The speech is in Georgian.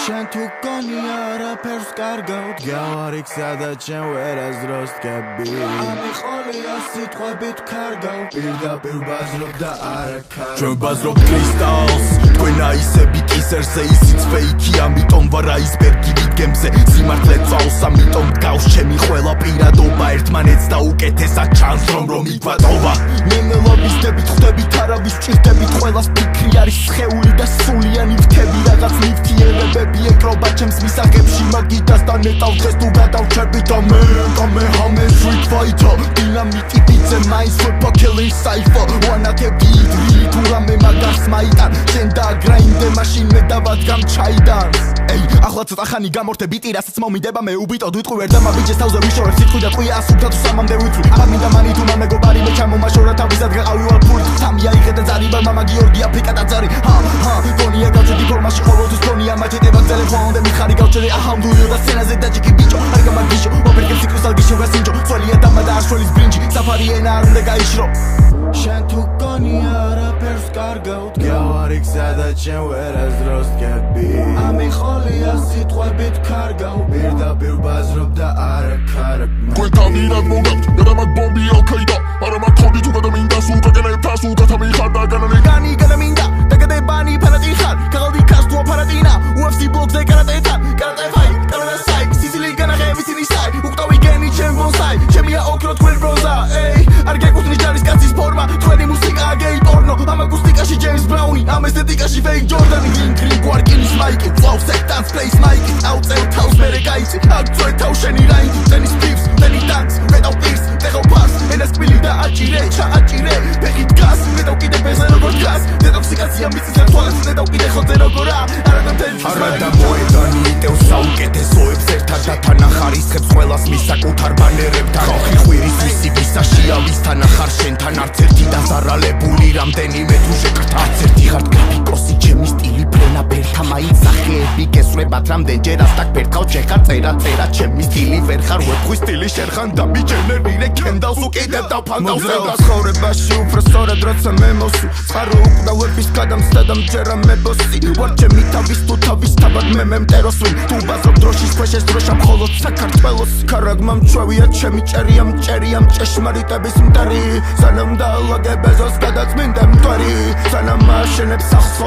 შენ თუ გონი არაფერს კარგავთ გავარიქ სადაც შენ ვერასდროს დგები ამიყოლია სიტყვებით კარგავ პირდაპირ ბაზრობ და არა ქარ ჩვენ ბაზრობ კრისტალს თქვენა ისები კისერზე ისიც ფეიქი ამიტომ ვარ აისბერგი ვიდგემზე სიმართლე წავს ამიტომ გავს ჩემი ყველა პირადობა ერთმანეთს და უკეთესად ჩანს რომ იგვატობა მე მელობისდებით ხვდებით არავის ჭირდებით ყველას ფიქრი არის სხეული და სულიანი ვთები რაღაც ნივთიერებები ეკრობა ჩემს მისაღებში მაგიდას და ნეტავ დღეს თუ გადავჩები და მე ჰამე street fighter დინამიტი ბიძე მაინც ვეპა killing cypher ვანათები იდრი თუ რამე მაგარს მაიტან შენ დააგრაინდე მაშინ მე დავადგამ ჩაიდანს ეი ახლა ცოტა ხანი გამორთები ტირასაც მომიდება მე უბიტოდ ვიტყვი ვერ და მაბიჯეს თავზე ვიშორებ სიტყვი და ტყვია ასუბთა თუ სამამდე ვიწვი ამინდა მანი თუ მამეგობარი მე ჩამომაშორა თავისად გაყავი ვარ ფული სამია იღედა ზარიბა მამა გიორგი აფრიკა და ზარი გონია გავჩედი ფორმაში ყოველთვის გონია მაჩეტება ტელეფონამდე მიხარი გავჩერე აჰამდუიო და სცენაზე დაჭიკი ბიჭო არ გამაგიშო ოპერგებს სიკრუსალ გიშო გასინჯო წველია დამა და არშველის ბრინჯი საფარი ენა არ უნდა გაიშრო შენ თუ გონი არაფერს კარგავთ გავარიქ სადაც შენ ვერასდროს დგები ამიყოლია სიტყვებით კარგავ პირდაპირ ბაზრობ და არა ქარგ თქვენ თავიდან მოგავთ გადამად ბომბი ოკეიდა არა მათქონდი თუ გადამინდა სულ გაგენებ სულ გადამიხარ და განანი გადამინდა და გადაებანი ფანატი ხარ ქაღალდი ქას თუ აფარატინა UFC ბლოგზე კარატეთან კარატე ფაი კარატე საი სიცილი განაღები სინისაი უკტავი გენი ჩემ ბონსაი ჩემია ოქრო თქვენ ბრონზა ეი არ გეკუთვნის ჯარის კაცის ფორმა თქვენი მუსიკაა გეი პორნო ამ აკუსტიკაში ჯეიმს ბრაუნი ამ ესთეტიკაში ფეიქ ჯორდანი გინგრინ გვარკინის მაიკი წავს სექტანს პლეის მაიკი აუწევ თავს მერე გაიცი აგწვე თავშენი რაინდი ტენის პიფს ტენი ტანკს მეტავ პირს ტეხავ ფარს ენას კბილი და აჭირე ჩააჭირე ფეხით გას მეტავ კიდე ბეზე როგორ გას დეტოქსიკაცია მიწის ერთვალეს მეტავ კიდე ხოძე როგორა არა და მოედანი იტევს საუკეთესოებს ერთად და თანახარისხებს ყველას მისაკუთარ ბანერებთან ხალხი ხვირის ვისი ვისაშია ვისთან ახარ შენთან არც ერთი დაზარალებული რამდენიმე თუ შეკრთა არც ერთი ხარ გრაფიკოსი ჩემი სტილი ფრენა ბერთა მაინც სახეები გესვლებათ რამდენჯერ ასტაკ ბერთხავ შეხარ წერა ჩემი სტილი ვერ ხარ ვებხვი სტილი შერხან და მიჯენერირე კენდალს უკიდებ და ფანდავს ცხოვრებაში უფრო სწორად როცა მე მოსვი წყარო უკდავების გადამსდა და მჯერა მე ბოსი ვარ ჩემი თავის თუ თავის თავად მე მტეროსვი თუ ბაზრობ დროშის ქვეშ ეს დროშა მხოლოდ საქართველოს ქარაგმა მჩვევია ჩემი ჭერია მჭერია ჭეშმარიტების მტარი სანამ დაალაგებ ეზოს გადაწმინდა მტვარი სანამ აშენებ სახს